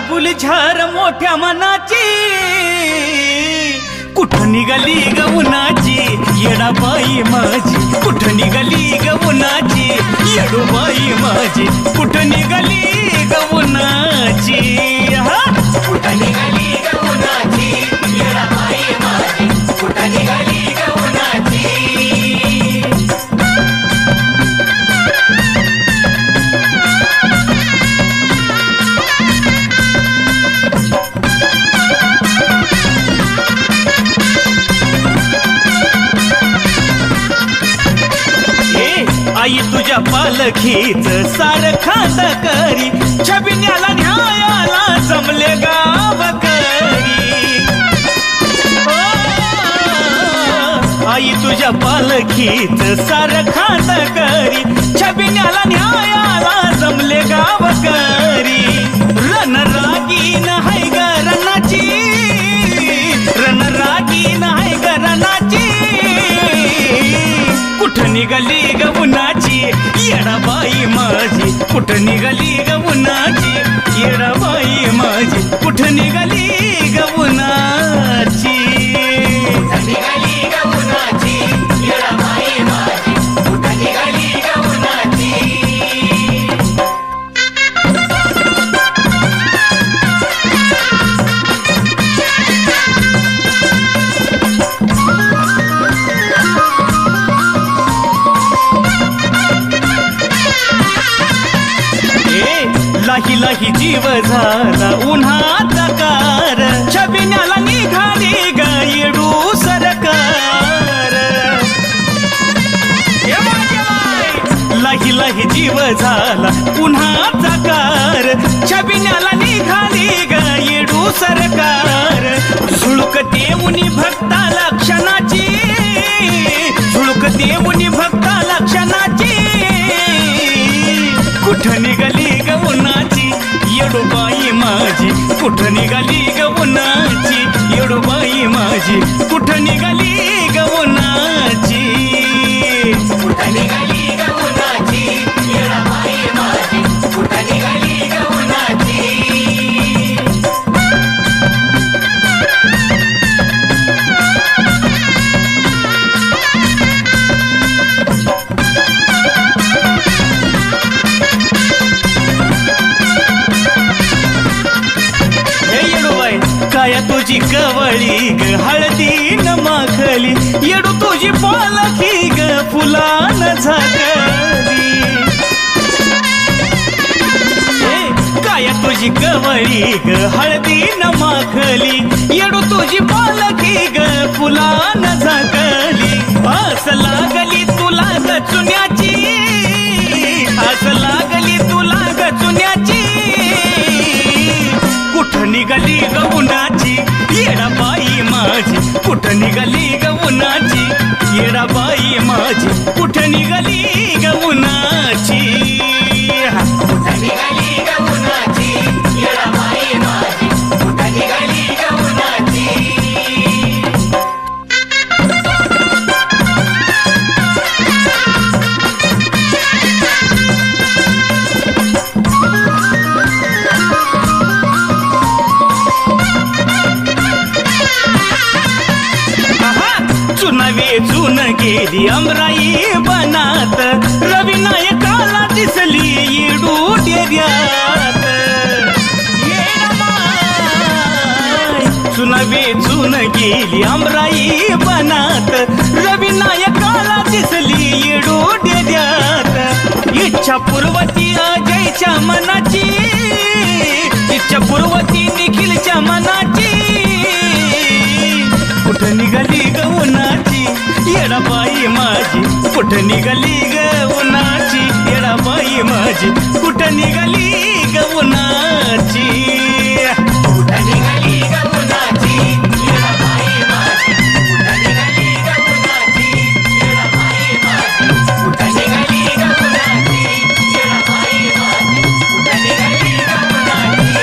गुलझार मोठ्या मनाची कुठं निघाली ग उन्हाची येडाबाई माझी कुठं निघाली ग उन्हाची येडूबाई माझी कुठं निघाली ग उन्हाची कुठं निघाली ग उन्हाची येडाबाई माझी कुठं निघाली ग उन्हाची आई तुझ्या पालखीच सार खांद करी छबिन्याला न्यायाला जमले गावकरी आई तुझ्या पालखीच सार खांद करी छबिन्याला न्यायाला जमले गावकरी रणरागीन हाय ग रणाची रणरागीन हाय ग रणाची कुठं निघाली ग उन्हाची येडाबाई माझी कुठं निघाली ग उन्हाची येडाबाई माझी कुठं निघाली ग उन्हाची कुठं निघाली ग उन्हाची येडाबाई माझी कुठं निघाली ग उन्हाची लाही लाही जीव झाला उन्हाचा कार छबिन्याला निघाली ग येडू सरकार लाही लाही जीव झाला उन्हाचा कार छबिन्याला निघाली ग येडू सरकार झुळक देऊनी भक्ता लक्षणाची झुळक देऊनी भक्ता लक्षणाची कुठं निघाली ग उन्हाची येडूबाई माझी कुठं निघाली ग उन्हाची येडूबाई माझी कुठं निघाली ग उन्हाची कुठं निघाली ग उन्हाची येडूबाई माझी कुठं निघाली ग उन्हाची काया तुझी कवळी ग हळदी न माखली येडू तुझी पालखी ग फुलान झाकली काया तुझी कवळी ग हळदी न माखली येडू तुझी पालखी ग फुलान झाकली आस लागली तुला ग चुन्याची आस लागली तुला ग चुन्याची कुठं निघाली ग उन्हाची येडाबाई माझी कुठं निघाली ग उन्हाची येडाबाई माझी कुठं निघाली ग उन्हाची कुठं निघाली ग उन्हाची येडाबाई माझी कुठं निघाली ग उन्हाची वेचून गेली अमराई बनात रविनायकाला दिसली येडू डेऱ्यात चुना वेचून गेली अमराई बनात रविनायकाला दिसली येडू डेऱ्यात इच्छा पूर्वती अजयच्या मनाची इच्छा पूर्वती निखिलच्या मनाची कुठं निघाली ग उन्हाची येडाबाई माझी कुठं निघाली ग उन्हाची येडाबाई माझी कुठं निघाली ग उन्हाची कुठं निघाली ग उन्हाची येडाबाई माझी कुठं निघाली ग उन्हाची येडाबाई माझी कुठं निघाली ग उन्हाची येडाबाई माझी कुठं निघाली ग उन्हाची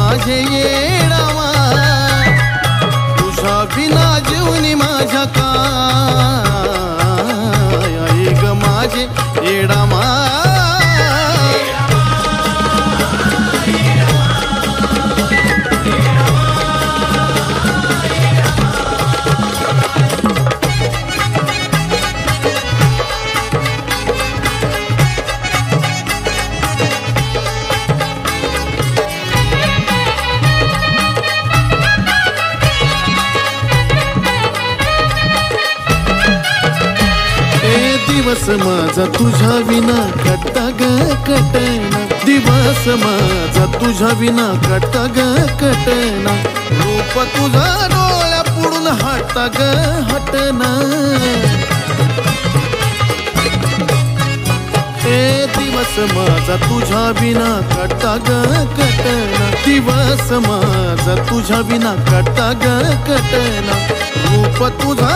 माझे येडावा तुझ्या बिना जीवनी माझ्या काय आई ग माझे येडावा दिवस माझा तुझ्या विना कटा ग कटना दिवस माझा तुझ्या विना कटा ग कटना रूप तुझा डोळ्या पुढून हटा ग हटना दिवस माझा तुझ्या विना कटा ग कटना दिवस माझा तुझ्या विना कटा ग कटना रूप तुझा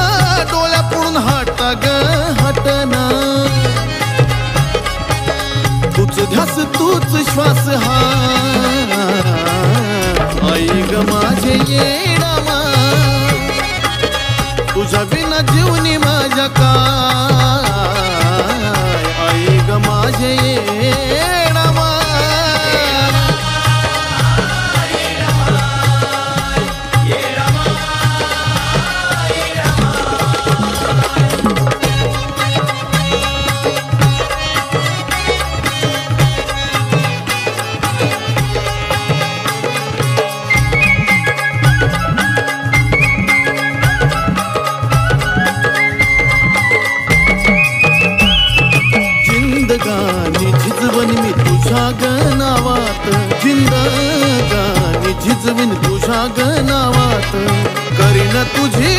डोळ्या पुढून हटा ग हटना तूच ध्यास तूच श्वास हा आई ग माझे येडावा तुझ्या विना जीवनी माझ्या काय आई ग माझे येडावा जिंदगानी झिजवन मी तुझ्या गनावात जिंदगानी झिजवीन तुझ्या गनावात करीन तुझी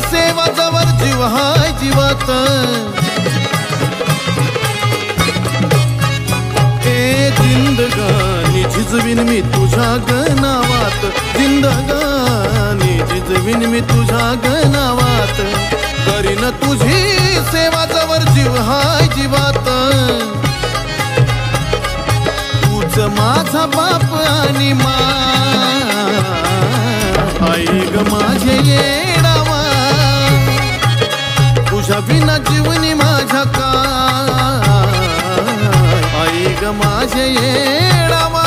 सेवा जवर जीव हाय जीवात जिंदगानी झिजवीन मी तुझ्या गनावात जिंदगानी झिजवीन मी तुझ्या गनावात करीन तुझी सेवा जवर जीव हाय जीवात तूच माझा बाप आणि आई ग माझे येडावा तुझ्या बिना जीवनी माझ्या काय आई ग माझे येडावा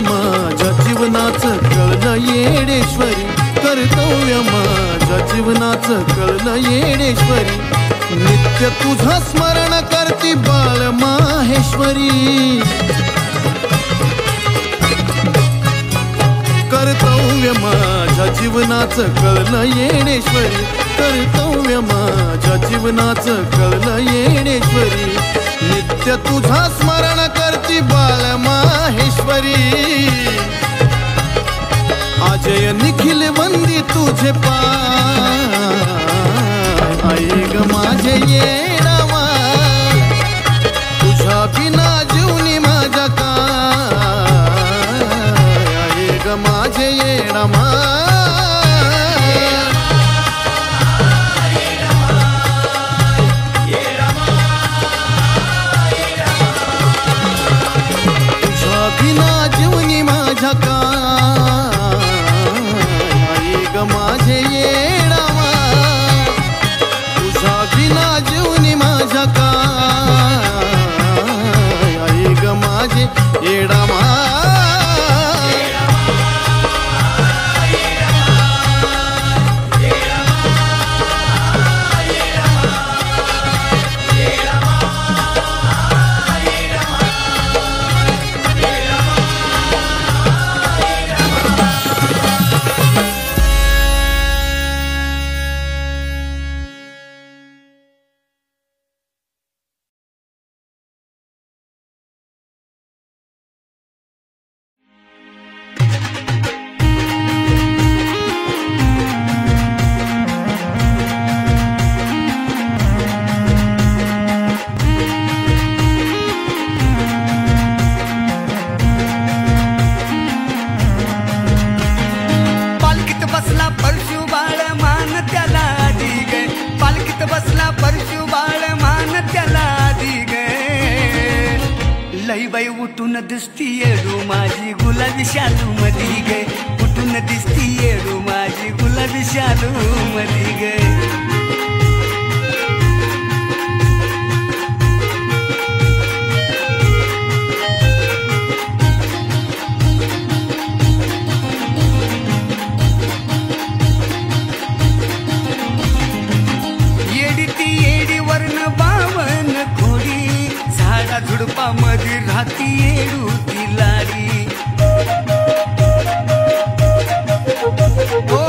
माझ्या जीवनाचं कळलं येडेश्वरी कर्तव्य माझ्या जीवनाचं कळलं येडेश्वरी नित्य तुझं स्मरण करती बाळ माहेश्वरी कर्तव्य माझ्या जीवनाचं कळलं येडेश्वरी कर्तव्य माझ्या जीवनाचं कळलं येडेश्वरी नित्य तुझं स्मरण करती बाळ माहेश्वरी अजय निखिल वंदी तुझे पाय आई ग माझे येडावा तुझ्या बिना जीवनी माझ्या काय आई ग माझे येडावा बिना जीवनी माझ्या काय आई ग माझे येडावा तुझ्या बिना जीव लई बाई उठून दिसती येडू माझी गुलाबी शालू मधी गे, उठून दिसती येडू माझी गुलाबी शालू मधी गे. येडी ती येडी वर्ण बावन खोडी, झाडा झुडपा मध्ये राहती येडू ती लाडी. ओ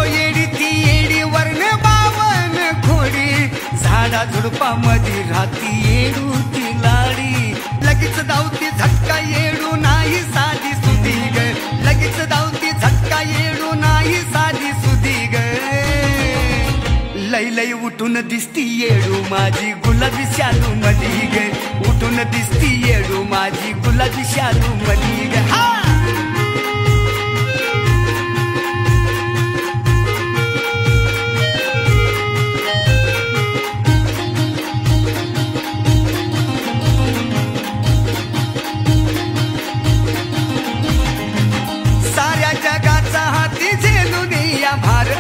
येडी ती येडी वर्ण बावन खोडी, झाडा झुडपा मध्ये राहती येडू ती लाडी. लगेच धावती झटका येडू नाही साधी सुधी ग, लगेच धावती झटका येडू नाही साधी सुधी ग. लई लई उठून दिसती येडू माझी गुलाबी शालू मधी गे, उठून दिसती येडू माझी गुलाबी शालू मधी गे. हा साऱ्या जगाचा हाती झेलून या भार,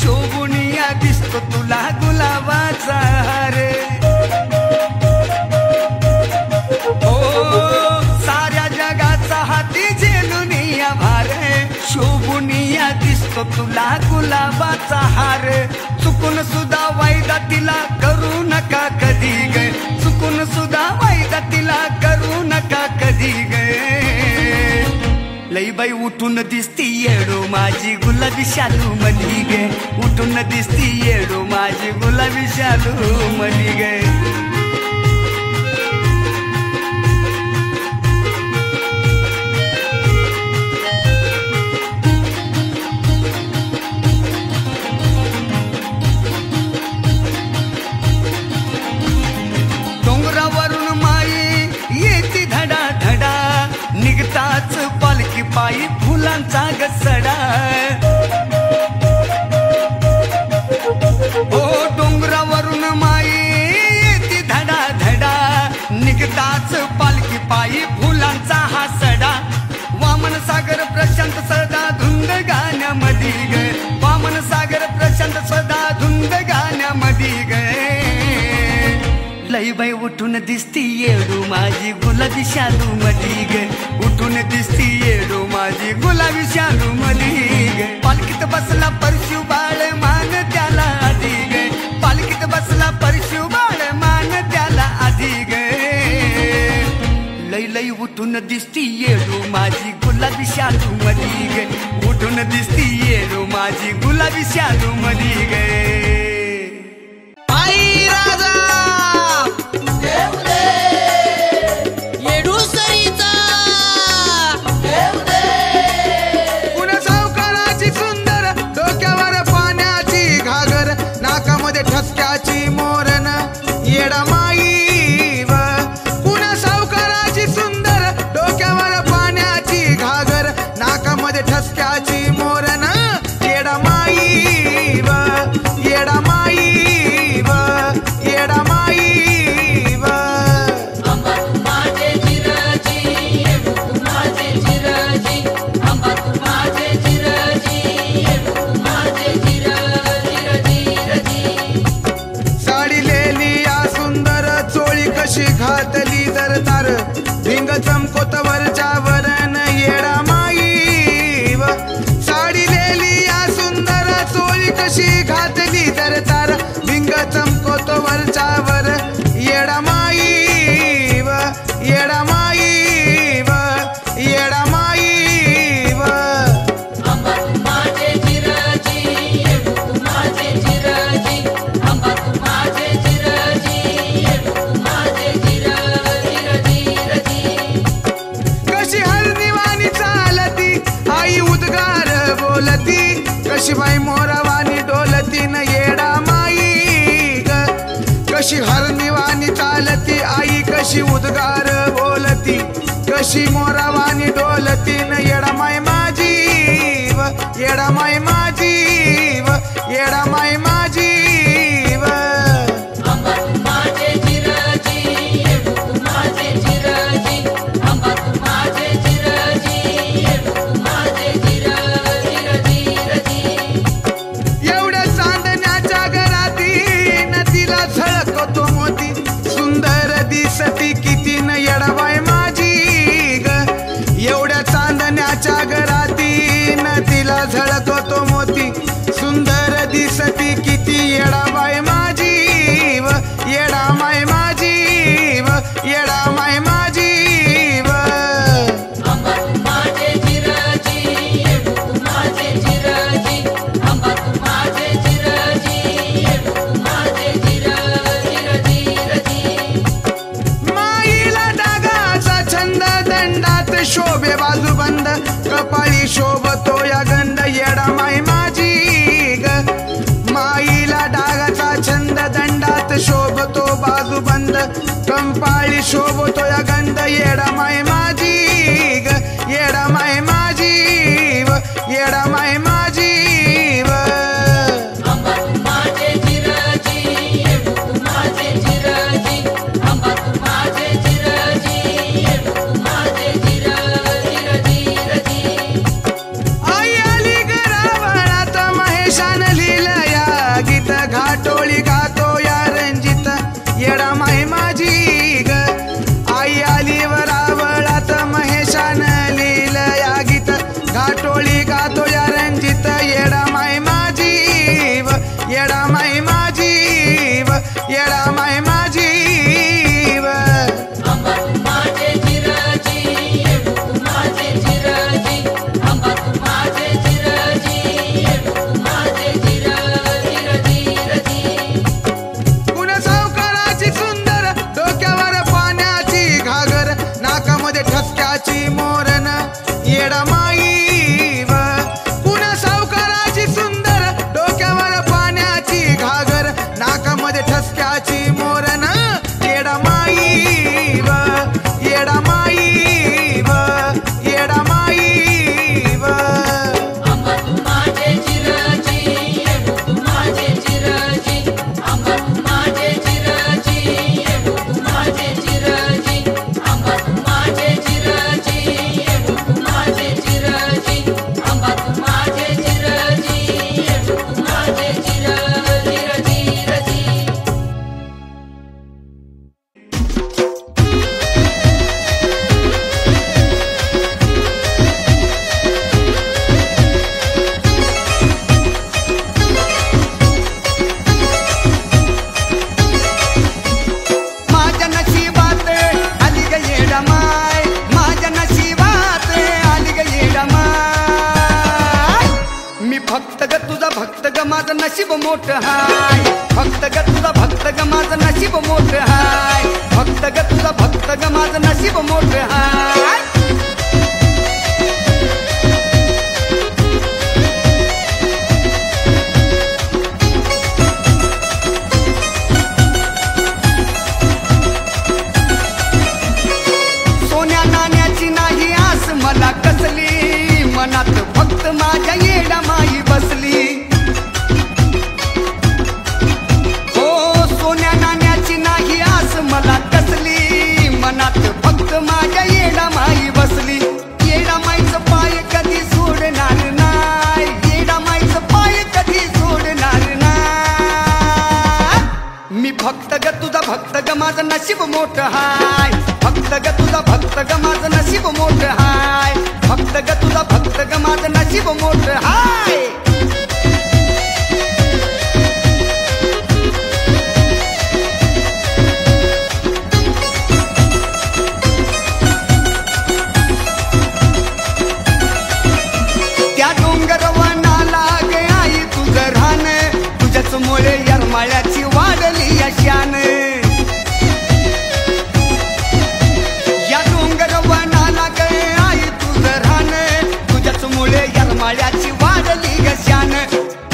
शोभुनिया दिसतो तुला गुलाबाचा हार. ओ साऱ्या जगाचा हाती झेलून या भार, शोभुनिया दिसतो तुला गुलाबाचा हार. चुकून सुद्धा वायदा तिला करू नका कधी ग, चुकून सुद्धा वायदा तिला करू नका कधी ग. लई बाई उठून दिसती येडू माझी गुलाबी शालू मधी गे, उठून दिसती येडू माझी गुलाबी शालू मधी गे. डोंगरावरून माई येती धडा धडा, निघताच पालखी पायी फुलांचा गसडा. ओ डोंगरावरून माई येती धडा धडा, निघताच पालखी पायी फुलांचा हा सडा. वामन सागर प्रशांत सदा धुंद गाण्यामध्ये ग, वामन सागर प्रशांत सदा धुंद गाण्यामध्ये ग. लई बाई उठून दिसती येडू माझी गुलाबी शालू मधी गे, उठून दिसती येडू माझी गुलाबी शालू मधी गे. पालखीत बसला परशु बाळ मान त्याला आधी गे, पालखीत बसला परशु बाळ मान त्याला आधी गे. लई लई उठून दिसती येडू माझी गुलाबी शालू मधी गे, उठून दिसती येडू माझी गुलाबी शालू मधी गे. आई राजा ठसक्याची मोरन येडा माई व, पुन्हा सावकाराची सुंदर डोक्यावर पाण्याची घागर, नाकामध्ये ठसक्याची मोरन येडा माई व, येडा माई व, येडा माई व. अंबा तू माझे चिरजी, येडू तू माझे चिरजी, अंबा तू माझे चिरजी, येडू तू माझे कशी घातली तर तार, भिंग चमकोत वरच्या वरण येडा माई व. साडी लेली या सुंदर चोळी कशी घातली तर तार, भिंग चमकोत वरच्या वर येडा माई व, येडा माई व, येडा माई व. अंबा तू माझे चिरजी, येडू तू माझे चिरजी, अंबा तू माझे चिरजी, येडू तू माझे कशी हरणीवाणी चालती आई उद्गार बोलती, कशी बाई मोरावानी डोलती न येडा माई ग. कशी हरणीवानी चालती आई कशी उद्गार बोलती, कशी मोरावानी डोलती न येडा माई माझी व, येडा माई माझी व, येडा माई माझी व. अंबा तू माझे चिरजी, येडू तू माझे चिरजी, कंपाळी शोभतो या गंध येडा माई माझी ग माईला डागाचा छंद दंडात शोभतो बाजूबंद कंपाळी शोभतो या गंध येडा माई माझी ग येडा माई माझी व येडा माई माझी व अंबा तू माझे जिरजी येडू तू माझे जिरजी अंबा तू माझे जिरजी येडू तू माझे जिरजी आई आली घरावळात महेशान लिहिलं या गीत घाटोळी गातो या रंजित येडा माई माझी ग आई आली वरावळात महेशान लिहिलं या गीत घाटोळी गातो या रंजित येडा माई माझी व येडा माई माझी व येडा माई माझी व अंबा तू माझे जिरजी येडू तू माझे जिरजी अंबा तू माझे जिरजी येडू तू माझे जिरजी कुण सावकाराची सुंदर डोक्यावर पाण्याची घागर नाकामध्ये ठसक्याची मोरण येडा माई व कुण सावकाराची सुंदर डोक्यावर पाण्याची घागर नाकामध्ये ठसक्याची मोरण येडा माई व येडा माई व येडा माई व अंबा तू माझे जिरजी येडू तू माझे जिरजी अंबा तू माझे जिरजी येडू तू माझे जिरजी अंबा तू माझे जिरजी येडू तू माझे जिरजी अंबा तू माझे जिरजी येडू तू माझे जिरजी माझ्या नशिबात आली ग येडा माय माझ्या नशिबात आली ग येडा माय मी फक्त ग तुझा भक्त ग माझं नशीब मोठं हाय फक्त ग तुझा भक्त ग माझं नशीब मोठं हाय फक्त ग तुझा भक्त ग माझं नशीब मोठं हाय सोन्या नाण्याची नाही आस मला कसली मनात फक्त माझ्या येडा माई बसली हो सोन्या नाण्याची नाही आस मला कसली मनात फक्त माझ्या येडा माई बसली येडा माईचं पाय कधी सोडणार नाही येडा माईचं पाय कधी सोडणार नाही मी फक्त ग तुझा भक्त ग माझं नशीब मोठं हाय फक्त ग तुझा भक्त ग माझं नशीब मोठं हाय फक्त ग तुझा भक्त ग माझं नशीब मोठं हाय त्या डोंगर वनाला गे आई तुझं रान तुझ्याच मुळे यरमाळ्याची वाढली अशान या डोंगर वनाला गे आई तुझं रान तुझ्याच मुळे यरमाळ्याची वाढली अशान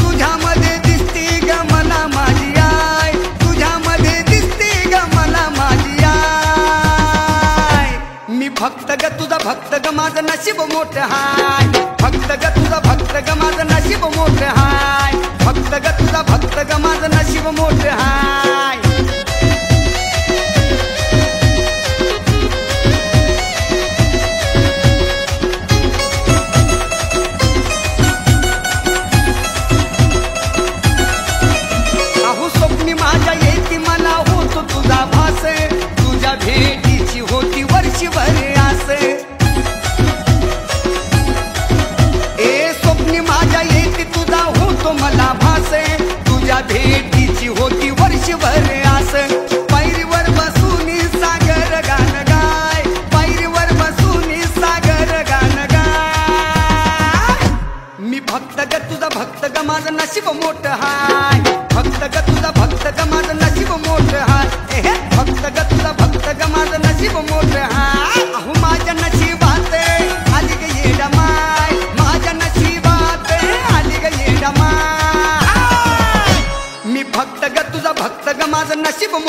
तुझ्यामध्ये दिसते ग मला माझी आय तुझ्यामध्ये दिसते ग मला माझी आय मी फक्त ग तुझा भक्त ग माझं नशीब मोठं हाय फक्त ग तुझा भक्त ग माझं नशीब मोठं हाय फक्त ग तुझा भक्त ग माझं नशीब मोठं हाय अहो स्वप्नी माझ्या येती मला होतो तुझा भास तुझ्या भेटीची होती वर्षभर आस ए स्वप्नी माझ्या येती तुझा होतो मला भास तुझ्या भेटीची होती वर्षभर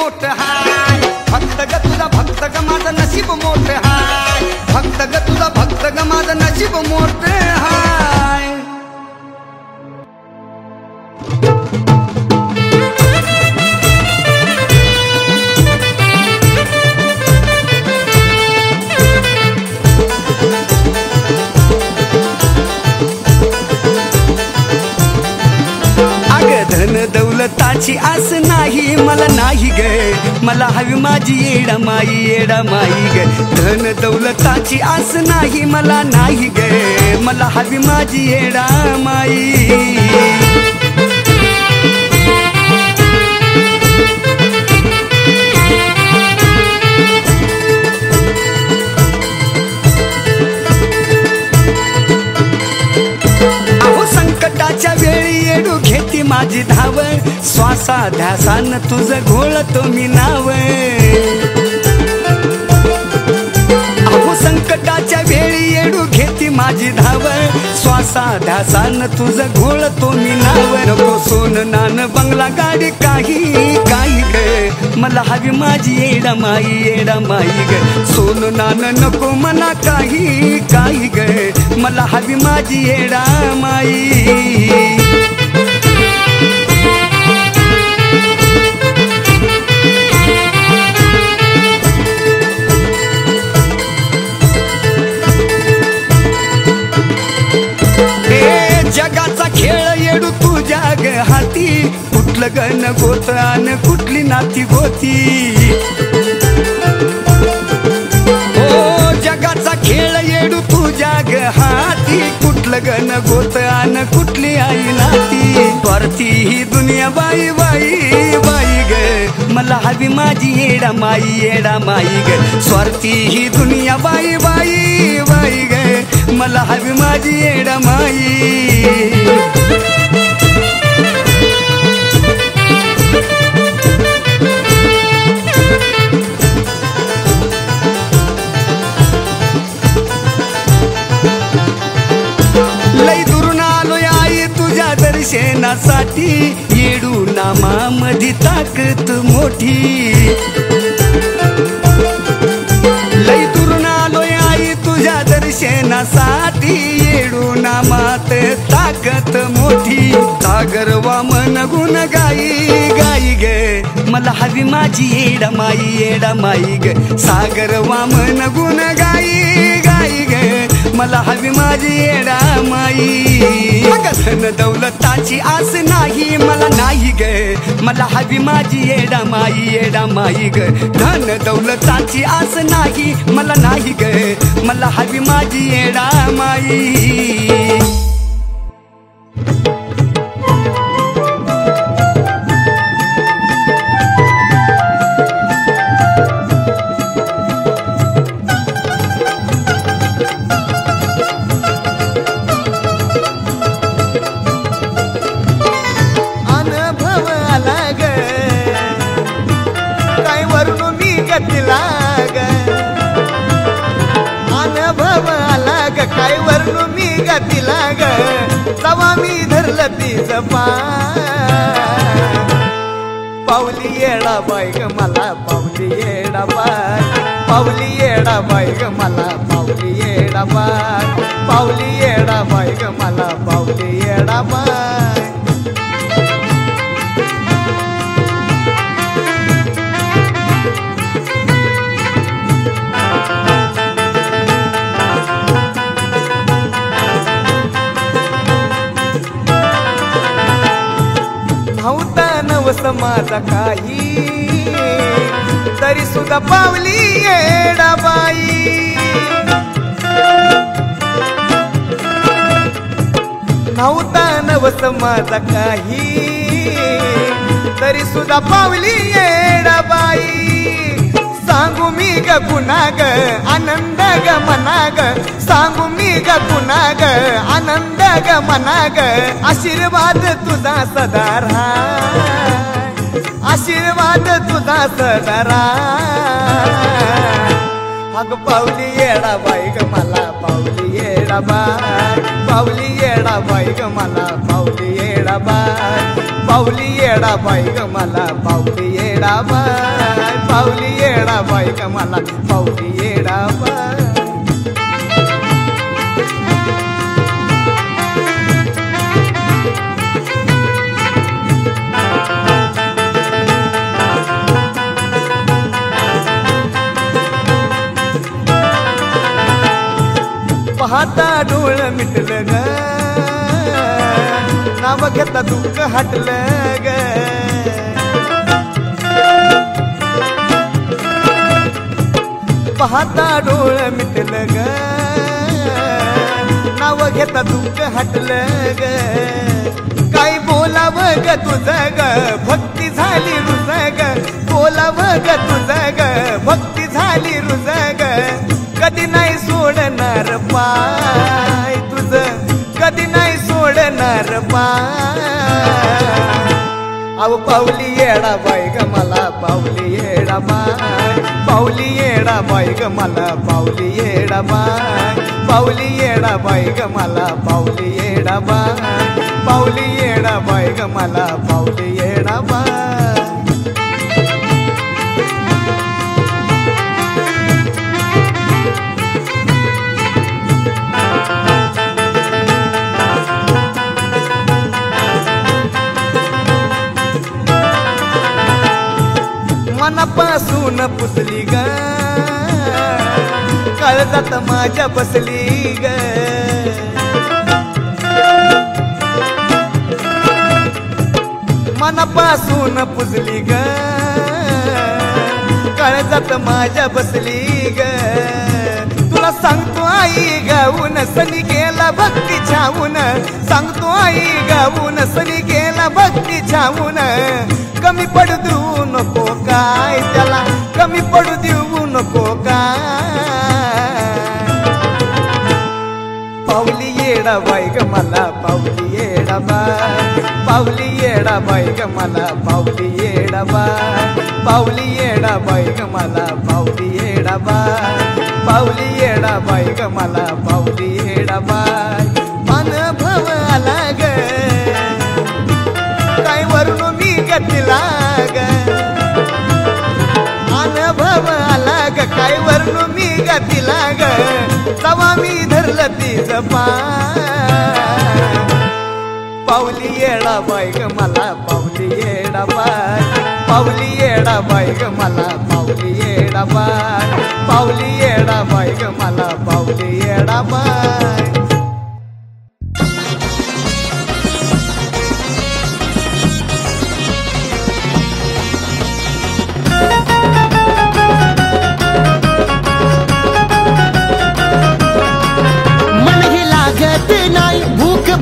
मोठ हाय भक्त ग तुझा भक्त ग माझं नशीब मोठ हाय भक्त ग तुझा भक्त ग माझं नशीब मोठ हाय धन दौलताची आस नाही मला नाही ग मला हवी माझी येडा माई ग धन दौलताची आस नाही मला नाही ग मला हवी माझी येडा माई संकटाच्या वेळी येडू घेती माझी धाव श्वासा ध्यासान तुझं घोळतो मी नाव अहो संकटाच्या वेळी येडू घेती माझी धाव श्वासा ध्यासान तुझं घोळतो मी नाव नको सोन नान बंगला गाडी काही काही ग मला हवी माझी येडा माई ग सोन नान नको मला काही काही ग मला हवी माझी येडा माई जगाचा खेळ येडू तुझ्या ग हाती कुठलं गण गोत आन कुठली नाती गोती ओ जगाचा खेळ येडू तुझ्या ग हाती कुठलं गण गोत आन कुठली आई नाती परती ही दुनिया बाई बाई बाई ग मला हवी माझी येडा माई ग स्वार्थी ही दुनिया बाई बाई बाई ग मला हवी माझी येडा माई लई दुरून आलोय आई तुझ्या दर्शनासाठी येडू नामामध्ये ताकद मोठी लई दुरून आलोय आई तुझ्या दर्शनासाठी येडू नामात ताकद मोठी सागर वामन गुण गाई गाई ग मला हवी माझी येडा माई ग सागर वामन गुण गाई गाई ग मला हवी माझी येडा माई धन दौलताची आस नाही मला नाही ग मला हवी माझी येडा माई ग धन दौलताची आस नाही मला नाही ग मला हवी माझी येडा माई अनुभव आला ग काय वर्णू मी गतीला ग तवा मी धरलं तीच पावली येडा बाई ग मला पावली येडा बाई ग मला पावली येडा पावली येडा बाई ग मला पावली येडा बाई माझा काही तरी सुद्धा पावली येडा बाई नव्हता नवस माझा काही तरी सुद्धा पावली येडा बाई सांगू मी ग पुन्हा ग आनंद ग मना ग सांगू मी ग पुन्हा ग आनंद ग मना ग आशीर्वाद तुझा सदा आशीर्वाद तुझा सदरा अग पावली येडा बाई ग मला पावली येडा बाय पावली येडा बाई ग मला पावली येडा बाय पावली येडा बाई ग मला पावली येडा बाय पावली येडा बाई ग मला पावली येडा बाय पाहता डोळ मिटलं ग नाव घेता दुःख हटलं ग पाहता डोळ मिटलं ग नाव घेता दुःख हटलं ग काय बोलावं ग तुझं ग भक्ती झाली रुज ग बोलावं ग तुझं ग भक्ती झाली रुज ग कधी नाही सोडणार पाय तुझं कधी नाही सोडणार पाय अव पावली येडा बाई ग मला पावली येडा बाय पावली येडा बाई ग मला पावली येडा बाय पावली येडा बाई ग मला पावली येडा बाय पावली येडा बाई ग मला पावली येडा बाय मनापासून पुसली ग काळजात माझ्या बसली ग मनापासून पुसली ग काळजात माझ्या बसली ग तुला सांगतो आई गाऊन सनी गेला भक्ती छावून सांगतो आई गाऊन सनी गेला भक्ती छावून कमी पडू देऊ नको काय त्याला कमी पडू देऊ नको काय पावली येडा बाई ग मला पावली येडा बाय पावली येडा बाई ग मला पावली येडा बाय पावली येडा बाई ग मला पावली येडा बाय पावली येडा बाई ग मला पावली येडा बाय अनुभव आला ग काय वरून मी गतीला ग अनुभव आला ग काय वरून मी गतीला ग तवा मी धरलं तीच पाय पावली येडा बाई ग मला पावली येडा बाय पावली येडा बाई ग मला पावली येडा बाय पावली येडा बाई ग मला पावली येडा बाय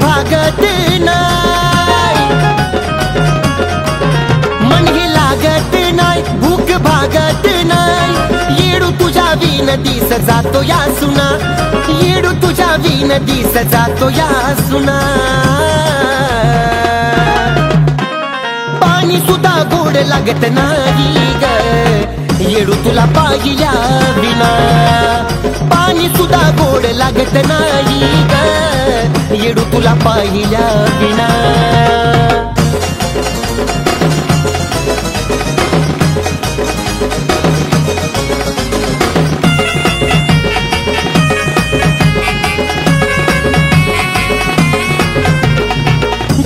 भागत नाही मन हे लागत नाही भूक भागत नाही येडू तुझ्या विन दिस जातो या सुना येडू तुझ्या विन दिस जातो या सुना पाणी सुद्धा गोड लागत नाही ग येडू तुला पाहिल्या विना पाणी सुद्धा गोड लागत नाही ग येडू तुला पाहिल्या विना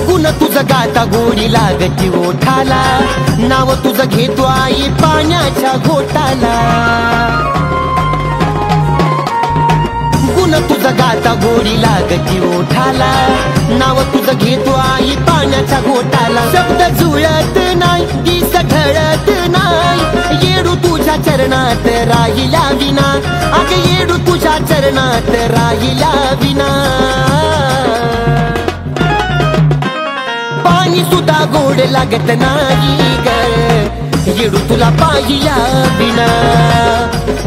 गुण तुझं गाता गोडी लागती ओठाला नाव तुझं घेतो आई पाण्याच्या घोटाला तुझं गाता गोडी लागती ओठाला नाव तुझं घेतो आई पाण्याच्या घोटाला शब्द जुळत नाही दिस ढळत नाही येडू तुझ्या चरणात राहिला विना अग येडू तुझ्या चरणात राहिला विना पाणी सुद्धा गोड लागत नाही ग येडू तुला पाहिल्या विना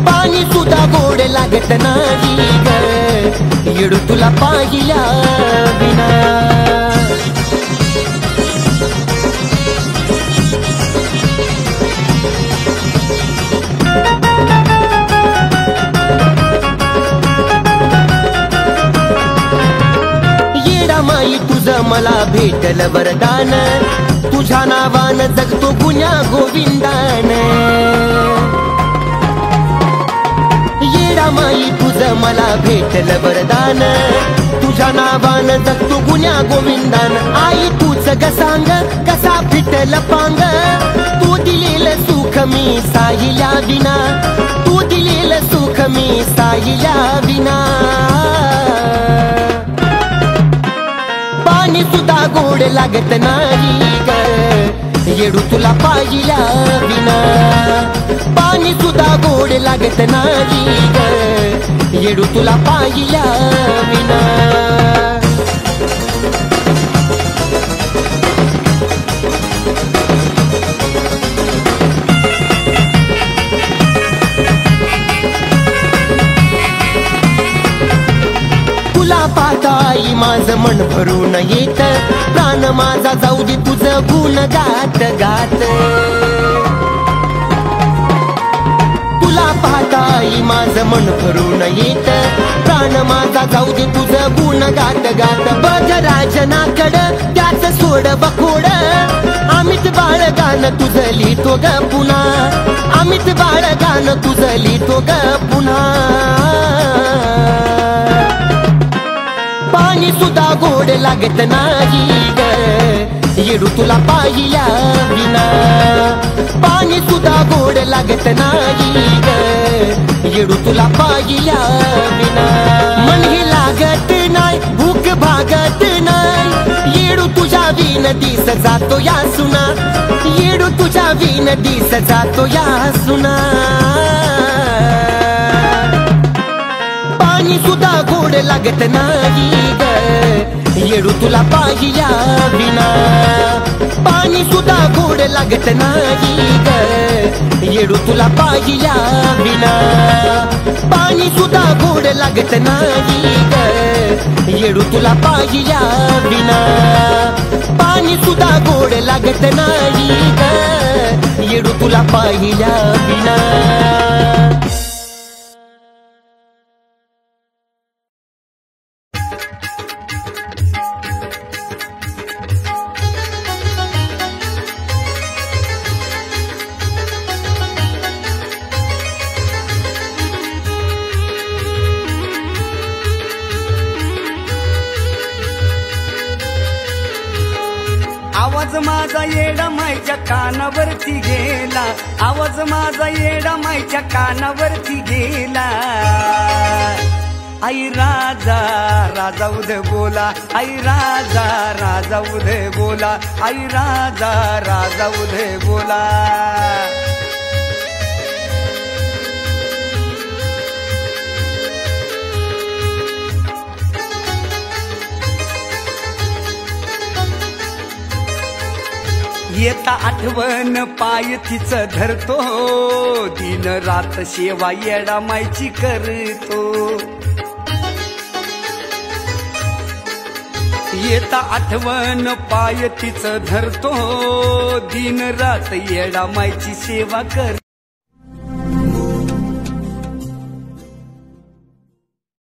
पाणी सुद्धा गोड लागत नाही ग येडू तुला पाहिल्या विना तुझं मला भेटल वरदान तुझ्या नावानं जगतो गुन्या गोविंदान येडामाई तुझं मला भेटल वरदान तुझ्या नावानं जगतो गुन्या गोविंदान आई तूच ग सांग कसा फिटल पांग तू दिलेलं सुख मी साहिल्या विना तू दिलेलं सुख मी साहिल्या विना पाणी सुद्धा गोड लागत नाही ग येडू तुला पाहिल्या विना पाणी सुद्धा गोड लागत नाही ग येडू तुला पाहिल्या विना पाहताई माझं मन भरून येत प्राण माझा जाऊ दे तुझं गुण गात गात तुला पाहताई माझं मन भरून येत प्राण माझा जाऊ दे तुझं गुण गात गात बघ राजनाकड त्याच सोड बकोड अमित बाळ गाणं तुझं लिहितो ग पुन्हा अमित बाळ गाणं तुझं लिहितो ग पुन्हा पाणी सुद्धा गोड लागत नाही ग येडू तुला पाहिल्या विना पाणी सुद्धा गोड लागत नाही ग येडू तुला पाहिल्या विना मन हे लागत नाही भूक भागत नाही येडू तुझ्या विन दिस जातो या सुना येडू तुझ्या विन दिस जातो या सुना पाणी सुद्धा गोड लागत नाही ग येडू तुला पाहिल्या विना पाणी सुद्धा गोड लागत नाही ग येडू तुला पाहिल्या विना पाणी सुद्धा गोड लागत नाही ग येडू तुला पाहिल्या विना पाणी सुद्धा गोड लागत नाही ग येडू तुला पाहिल्या विना आवाज माझा येडा माईच्या कानावरती गेला आवाज माझा येडा माईच्या कानावरती गेला आई राजा राजा उदय बोला आई राजा राजा उदय बोला आई राजा राजा उदय बोला येता आठवण पाय तिचं धरतो दिन रात सेवा येडा माईची करतो येता आठवण पाय तिचं धरतो दिन रात येडा माईची सेवा कर